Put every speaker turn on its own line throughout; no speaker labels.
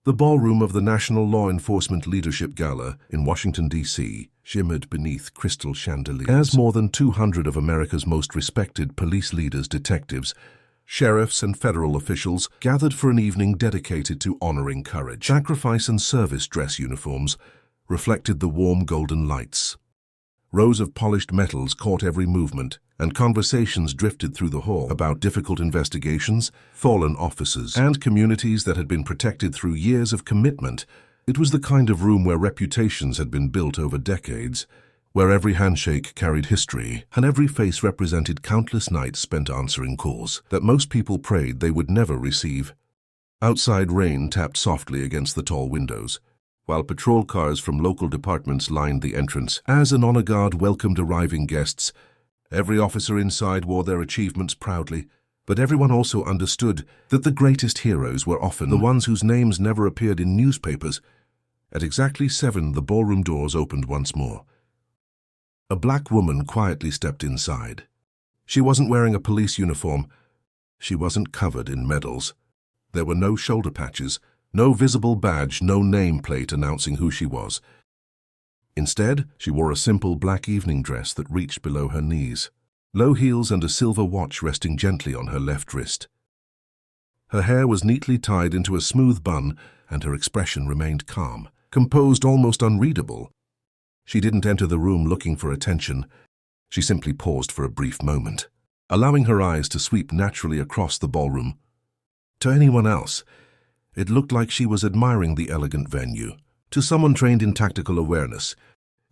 The ballroom of the National Law Enforcement Leadership Gala in Washington, D.C., shimmered beneath crystal chandeliers. As more than 200 of America's most respected police leaders, detectives, sheriffs, and federal officials gathered for an evening dedicated to honoring courage. Sacrifice and service dress uniforms reflected the warm golden lights. Rows of polished metals caught every movement, and conversations drifted through the hall about difficult investigations, fallen officers, and communities that had been protected through years of commitment. It was the kind of room where reputations had been built over decades, where every handshake carried history, and every face represented countless nights spent answering calls that most people prayed they would never receive. Outside, rain tapped softly against the tall windows, while patrol cars from local departments lined the entrance. As an honor guard welcomed arriving guests, every officer inside wore their achievements proudly, but everyone also understood that the greatest heroes were often the ones whose names never appeared in newspapers. At exactly 7, the ballroom doors opened once more. A black woman quietly stepped inside. She wasn't wearing a police uniform. She wasn't covered in medals. There were no shoulder patches, no visible badge, no nameplate announcing who she was. Instead, she wore a simple black evening dress that reached below her knees, low heels and a silver watch resting gently on her left wrist. Her hair was neatly tied into a smooth bun, and her expression remained calm, composed, almost unreadable. She didn't enter the room looking for attention. She simply paused for a brief moment, allowing her eyes to sweep naturally across the ballroom. To anyone else, it looked like she was admiring the elegant venue. To someone trained in tactical awareness,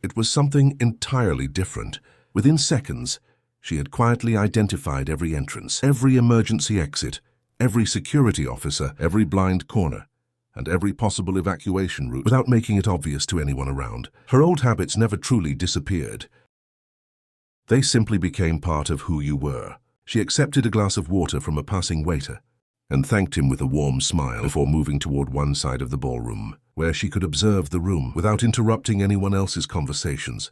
it was something entirely different. Within seconds, she had quietly identified every entrance, every emergency exit, every security officer, every blind corner, and every possible evacuation route without making it obvious to anyone around. Her old habits never truly disappeared. They simply became part of who you were. She accepted a glass of water from a passing waiter and thanked him with a warm smile before moving toward one side of the ballroom, where she could observe the room without interrupting anyone else's conversations.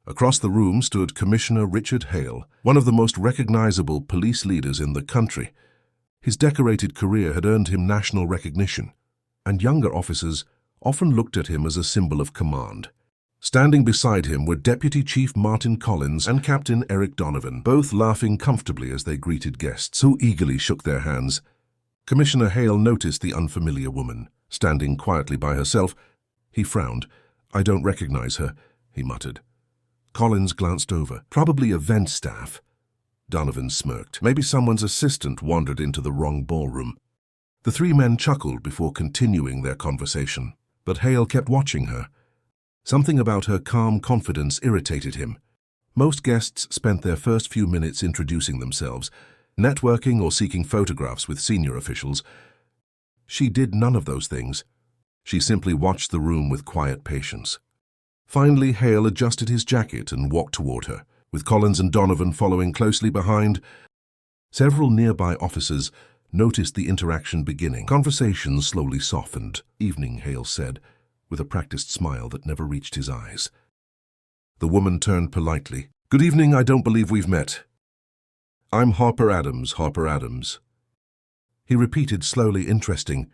Across the room stood Commissioner Richard Hale, one of the most recognizable police leaders in the country. His decorated career had earned him national recognition, and younger officers often looked at him as a symbol of command. Standing beside him were Deputy Chief Martin Collins and Captain Eric Donovan, both laughing comfortably as they greeted guests who eagerly shook their hands. Commissioner Hale noticed the unfamiliar woman, standing quietly by herself. He frowned. "I don't recognize her," he muttered. Collins glanced over. "Probably event staff." Donovan smirked. "Maybe someone's assistant wandered into the wrong ballroom." The three men chuckled before continuing their conversation, but Hale kept watching her. Something about her calm confidence irritated him. Most guests spent their first few minutes introducing themselves, networking or seeking photographs with senior officials. She did none of those things. She simply watched the room with quiet patience. Finally, Hale adjusted his jacket and walked toward her, with Collins and Donovan following closely behind. Several nearby officers noticed the interaction beginning. Conversations slowly softened. "Evening," Hale said, with a practiced smile that never reached his eyes. The woman turned politely. "Good evening, I don't believe we've met. I'm Harper Adams, Harper Adams." He repeated slowly, interesting.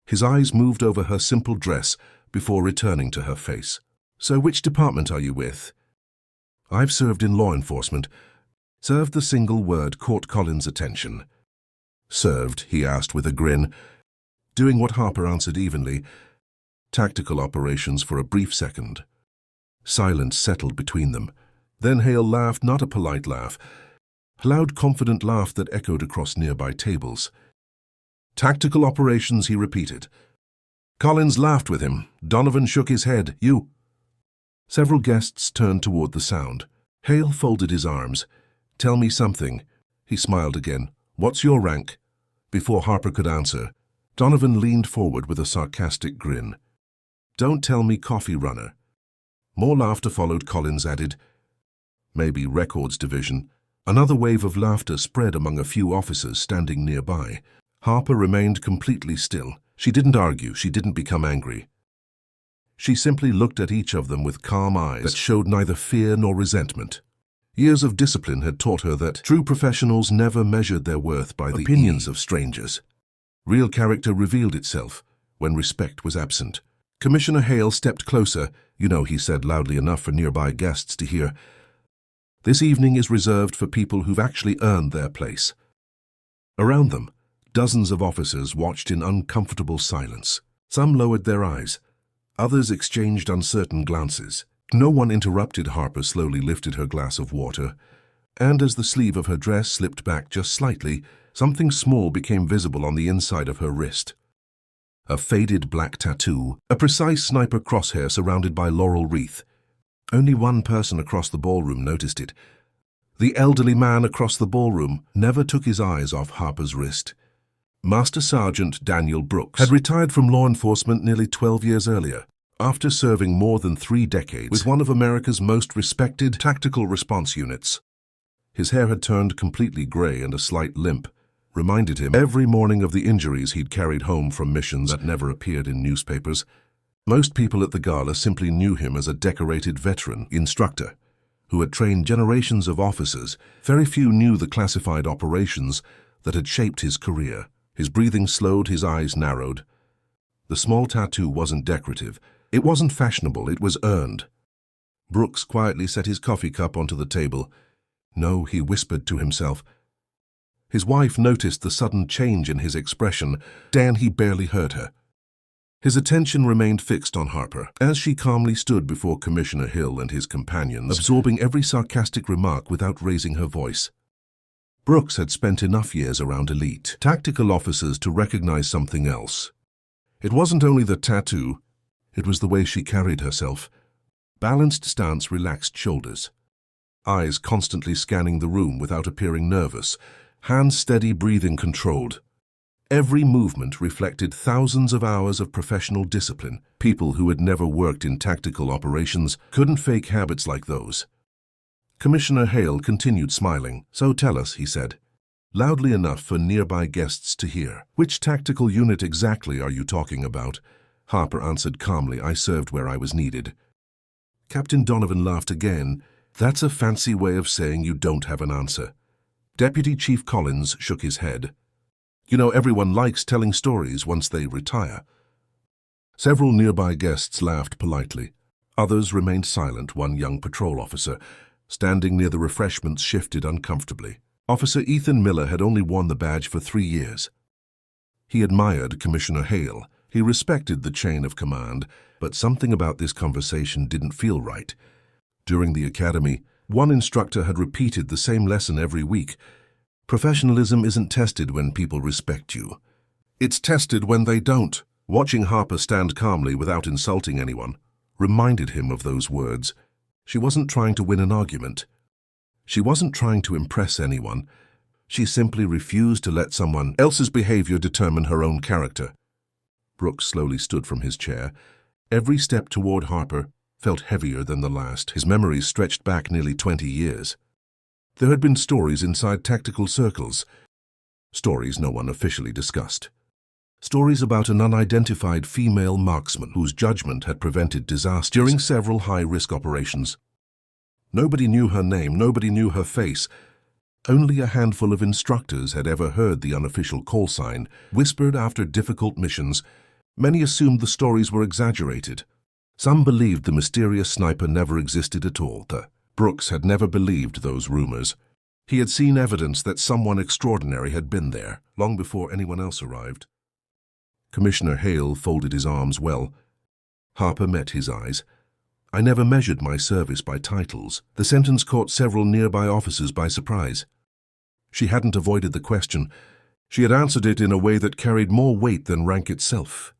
His eyes moved over her simple dress before returning to her face. "So which department are you with?" "I've served in law enforcement." Served, the single word caught Collins' attention. "Served?" he asked with a grin. Doing what Harper answered evenly. "Tactical operations," for a brief second. Silence settled between them. Then Hale laughed, not a polite laugh, a loud, confident laugh that echoed across nearby tables. "Tactical operations," he repeated. Collins laughed with him. Donovan shook his head. "You." Several guests turned toward the sound. Hale folded his arms. "Tell me something." He smiled again. "What's your rank?" Before Harper could answer, Donovan leaned forward with a sarcastic grin. "Don't tell me coffee runner." More laughter followed. Collins added, "Maybe records division." Another wave of laughter spread among a few officers standing nearby. Harper remained completely still. She didn't argue. She didn't become angry. She simply looked at each of them with calm eyes that showed neither fear nor resentment. Years of discipline had taught her that true professionals never measured their worth by the opinions of strangers. Real character revealed itself when respect was absent. Commissioner Hale stepped closer. "You know," he said loudly enough for nearby guests to hear, "this evening is reserved for people who've actually earned their place." Around them, dozens of officers watched in uncomfortable silence. Some lowered their eyes. Others exchanged uncertain glances. No one interrupted. Harper slowly lifted her glass of water, and as the sleeve of her dress slipped back just slightly, something small became visible on the inside of her wrist. A faded black tattoo, a precise sniper crosshair surrounded by laurel wreath. Only one person across the ballroom noticed it. The elderly man across the ballroom never took his eyes off Harper's wrist. Master Sergeant Daniel Brooks had retired from law enforcement nearly 12 years earlier, after serving more than 3 decades with one of America's most respected tactical response units. His hair had turned completely gray, and a slight limp reminded him every morning of the injuries he'd carried home from missions that never appeared in newspapers. Most people at the gala simply knew him as a decorated veteran instructor who had trained generations of officers. Very few knew the classified operations that had shaped his career. His breathing slowed, his eyes narrowed. The small tattoo wasn't decorative. It wasn't fashionable, it was earned. Brooks quietly set his coffee cup onto the table. "No," he whispered to himself. His wife noticed the sudden change in his expression. Dan, he barely heard her. His attention remained fixed on Harper, as she calmly stood before Commissioner Hill and his companions, absorbing every sarcastic remark without raising her voice. Brooks had spent enough years around elite tactical officers to recognize something else. It wasn't only the tattoo, it was the way she carried herself. Balanced stance, relaxed shoulders. Eyes constantly scanning the room without appearing nervous. Hands steady, breathing controlled. Every movement reflected thousands of hours of professional discipline. People who had never worked in tactical operations couldn't fake habits like those. Commissioner Hale continued smiling. "So tell us," he said, loudly enough for nearby guests to hear. "Which tactical unit exactly are you talking about?" Harper answered calmly. "I served where I was needed." Captain Donovan laughed again. "That's a fancy way of saying you don't have an answer." Deputy Chief Collins shook his head. "You know, everyone likes telling stories once they retire." Several nearby guests laughed politely. Others remained silent. One young patrol officer, standing near the refreshments, shifted uncomfortably. Officer Ethan Miller had only worn the badge for 3 years. He admired Commissioner Hale. He respected the chain of command, but something about this conversation didn't feel right. During the academy, one instructor had repeated the same lesson every week. Professionalism isn't tested when people respect you. It's tested when they don't. Watching Harper stand calmly without insulting anyone reminded him of those words. She wasn't trying to win an argument. She wasn't trying to impress anyone. She simply refused to let someone else's behavior determine her own character. Brooks slowly stood from his chair. Every step toward Harper felt heavier than the last. His memories stretched back nearly 20 years. There had been stories inside tactical circles, stories no one officially discussed. Stories about an unidentified female marksman whose judgment had prevented disaster during several high-risk operations. Nobody knew her name, nobody knew her face. Only a handful of instructors had ever heard the unofficial call sign, whispered after difficult missions. Many assumed the stories were exaggerated. Some believed the mysterious sniper never existed at all. Brooks had never believed those rumors. He had seen evidence that someone extraordinary had been there, long before anyone else arrived. Commissioner Hale folded his arms well. Harper met his eyes. "I never measured my service by titles." The sentence caught several nearby officers by surprise. She hadn't avoided the question. She had answered it in a way that carried more weight than rank itself.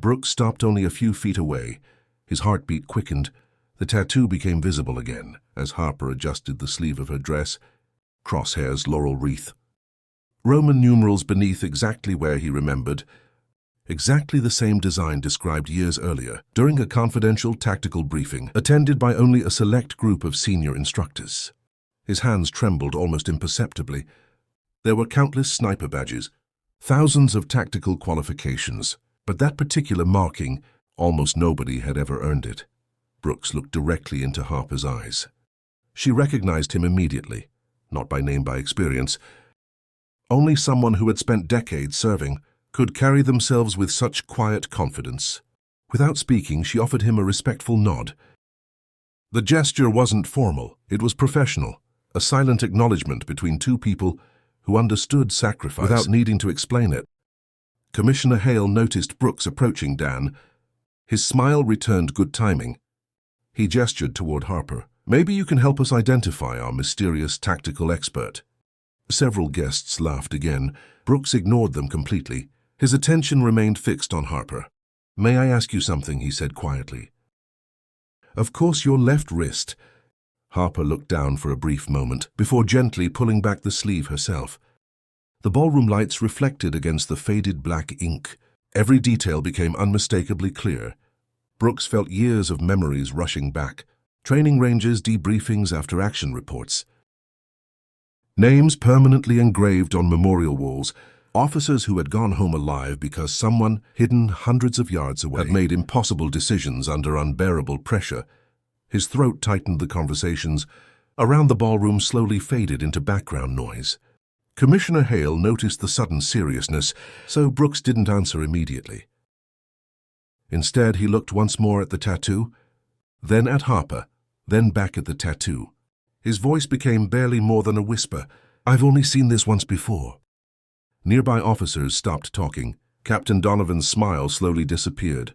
Brooks stopped only a few feet away. His heartbeat quickened. The tattoo became visible again as Harper adjusted the sleeve of her dress. Crosshairs, laurel wreath. Roman numerals beneath, exactly where he remembered. Exactly the same design described years earlier during a confidential tactical briefing attended by only a select group of senior instructors. His hands trembled almost imperceptibly. There were countless sniper badges, thousands of tactical qualifications, but that particular marking, almost nobody had ever earned it. Brooks looked directly into Harper's eyes. She recognized him immediately, not by name, by experience. Only someone who had spent decades serving, could carry themselves with such quiet confidence. Without speaking, she offered him a respectful nod. The gesture wasn't formal, it was professional, a silent acknowledgement between two people who understood sacrifice without needing to explain it. Commissioner Hale noticed Brooks approaching Dan. His smile returned good timing. He gestured toward Harper. "Maybe you can help us identify our mysterious tactical expert." Several guests laughed again. Brooks ignored them completely. His attention remained fixed on Harper. "May I ask you something?" he said quietly. "Of course, your left wrist." Harper looked down for a brief moment, before gently pulling back the sleeve herself. The ballroom lights reflected against the faded black ink. Every detail became unmistakably clear. Brooks felt years of memories rushing back. Training ranges, debriefings after action reports. Names permanently engraved on memorial walls. Officers who had gone home alive because someone, hidden hundreds of yards away, had made impossible decisions under unbearable pressure. His throat tightened. The conversations around the ballroom slowly faded into background noise. Commissioner Hale noticed the sudden seriousness, so Brooks didn't answer immediately. Instead, he looked once more at the tattoo, then at Harper, then back at the tattoo. His voice became barely more than a whisper. "I've only seen this once before." Nearby officers stopped talking. Captain Donovan's smile slowly disappeared.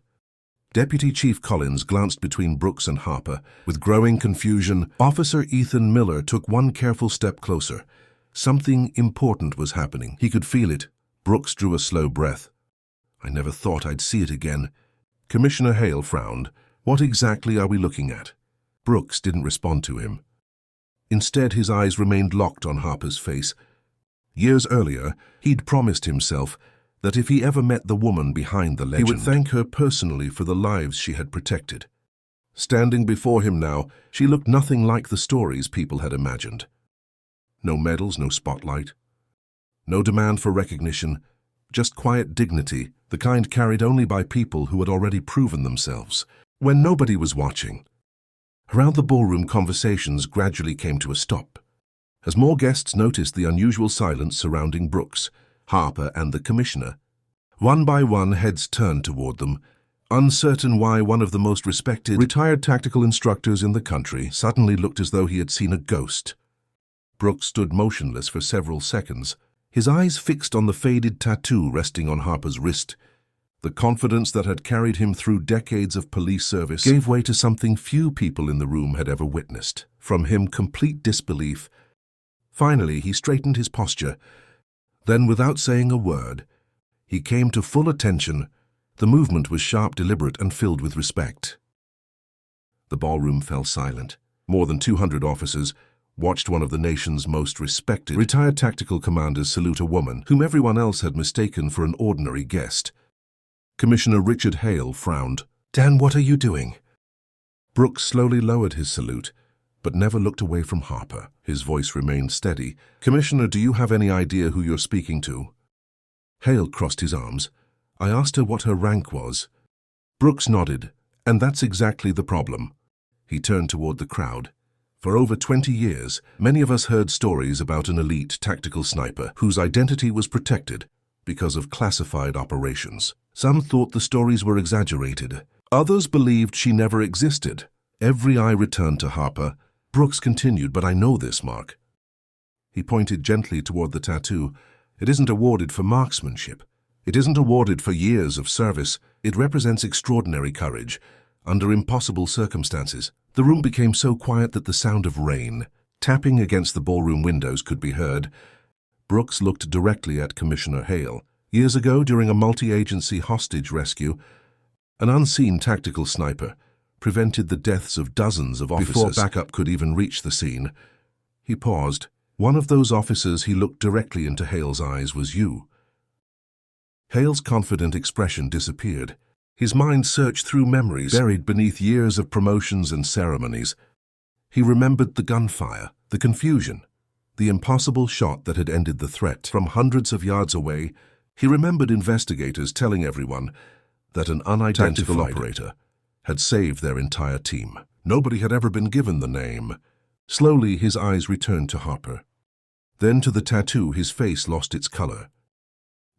Deputy Chief Collins glanced between Brooks and Harper. With growing confusion, Officer Ethan Miller took one careful step closer. Something important was happening. He could feel it. Brooks drew a slow breath. "I never thought I'd see it again." Commissioner Hale frowned. "What exactly are we looking at?" Brooks didn't respond to him. Instead, his eyes remained locked on Harper's face. Years earlier, he'd promised himself that if he ever met the woman behind the legend, he would thank her personally for the lives she had protected. Standing before him now, she looked nothing like the stories people had imagined. No medals, no spotlight, no demand for recognition, just quiet dignity, the kind carried only by people who had already proven themselves. When nobody was watching, around the ballroom conversations gradually came to a stop. As more guests noticed the unusual silence surrounding Brooks, Harper, and the commissioner, one by one heads turned toward them, uncertain why one of the most respected retired tactical instructors in the country suddenly looked as though he had seen a ghost. Brooks stood motionless for several seconds, his eyes fixed on the faded tattoo resting on Harper's wrist. The confidence that had carried him through decades of police service gave way to something few people in the room had ever witnessed. From him, complete disbelief. Finally, he straightened his posture. Then, without saying a word, he came to full attention. The movement was sharp, deliberate, and filled with respect. The ballroom fell silent. More than 200 officers watched one of the nation's most respected retired tactical commanders salute a woman whom everyone else had mistaken for an ordinary guest. Commissioner Richard Hale frowned. "Dan, what are you doing?" Brooks slowly lowered his salute, but never looked away from Harper. His voice remained steady. "Commissioner, do you have any idea who you're speaking to?" Hale crossed his arms. "I asked her what her rank was." Brooks nodded. "And that's exactly the problem." He turned toward the crowd. For over 20 years, many of us heard stories about an elite tactical sniper whose identity was protected because of classified operations. Some thought the stories were exaggerated. Others believed she never existed. Every eye returned to Harper. Brooks continued, "But I know this, Mark." He pointed gently toward the tattoo. "It isn't awarded for marksmanship. It isn't awarded for years of service. It represents extraordinary courage under impossible circumstances." The room became so quiet that the sound of rain tapping against the ballroom windows could be heard. Brooks looked directly at Commissioner Hale. Years ago, during a multi-agency hostage rescue, an unseen tactical sniper prevented the deaths of dozens of officers before backup could even reach the scene. He paused. "One of those officers," he looked directly into Hale's eyes, "was you." Hale's confident expression disappeared. His mind searched through memories buried beneath years of promotions and ceremonies. He remembered the gunfire, the confusion, the impossible shot that had ended the threat. From hundreds of yards away, he remembered investigators telling everyone that an unidentified operator had saved their entire team. Nobody had ever been given the name. Slowly, his eyes returned to Harper. Then to the tattoo. His face lost its color.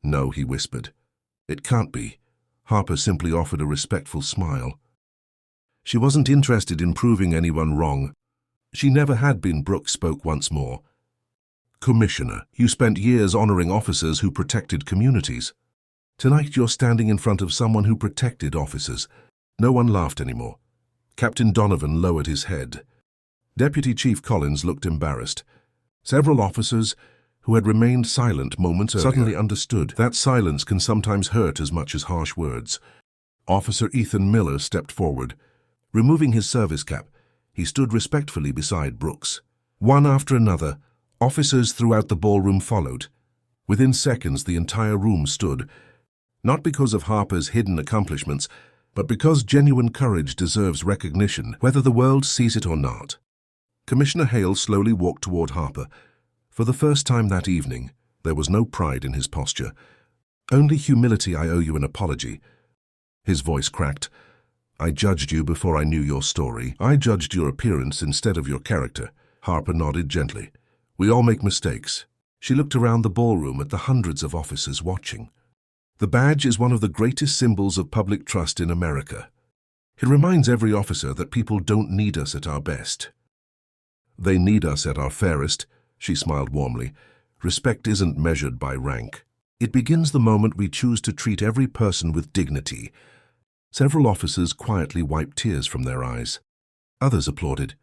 "No," he whispered. It can't be. Harper simply offered a respectful smile. She wasn't interested in proving anyone wrong. She never had been. Brooke spoke once more. Commissioner, you spent years honoring officers who protected communities. Tonight you're standing in front of someone who protected officers. No one laughed anymore. Captain Donovan lowered his head. Deputy Chief Collins looked embarrassed. Several officers, who had remained silent moments earlier, suddenly understood that silence can sometimes hurt as much as harsh words. Officer Ethan Miller stepped forward. Removing his service cap, he stood respectfully beside Brooks. One after another, officers throughout the ballroom followed. Within seconds, the entire room stood, not because of Harper's hidden accomplishments, but because genuine courage deserves recognition, whether the world sees it or not. Commissioner Hale slowly walked toward Harper. For the first time that evening, there was no pride in his posture. Only humility. I owe you an apology. His voice cracked. I judged you before I knew your story. I judged your appearance instead of your character. Harper nodded gently. We all make mistakes. She looked around the ballroom at the hundreds of officers watching. The badge is one of the greatest symbols of public trust in America. It reminds every officer that people don't need us at our best. They need us at our fairest. She smiled warmly. Respect isn't measured by rank. It begins the moment we choose to treat every person with dignity. Several officers quietly wiped tears from their eyes. Others applauded.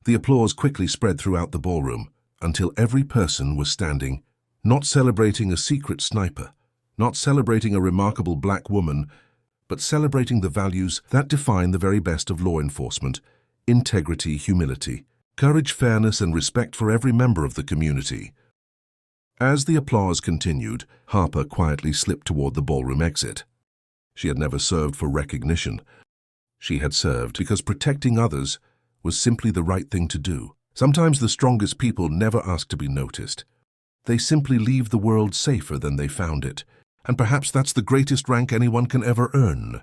The applause quickly spread throughout the ballroom, until every person was standing, not celebrating a secret sniper, not celebrating a remarkable black woman, but celebrating the values that define the very best of law enforcement: integrity, humility, courage, fairness, and respect for every member of the community. As the applause continued, Harper quietly slipped toward the ballroom exit. She had never served for recognition. She had served because protecting others was simply the right thing to do. Sometimes the strongest people never ask to be noticed. They simply leave the world safer than they found it. And perhaps that's the greatest rank anyone can ever earn.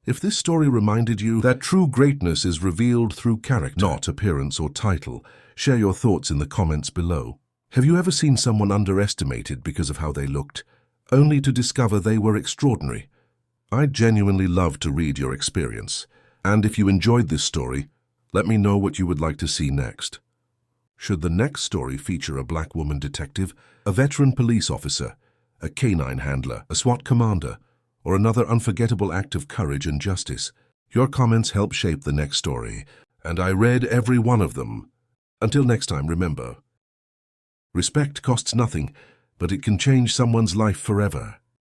If this story reminded you that true greatness is revealed through character, not appearance or title, share your thoughts in the comments below. Have you ever seen someone underestimated because of how they looked, only to discover they were extraordinary? I'd genuinely love to read your experience. And if you enjoyed this story, let me know what you would like to see next. Should the next story feature a black woman detective, a veteran police officer, a canine handler, a SWAT commander, or another unforgettable act of courage and justice? Your comments help shape the next story, and I read every one of them. Until next time, remember, respect costs nothing, but it can change someone's life forever.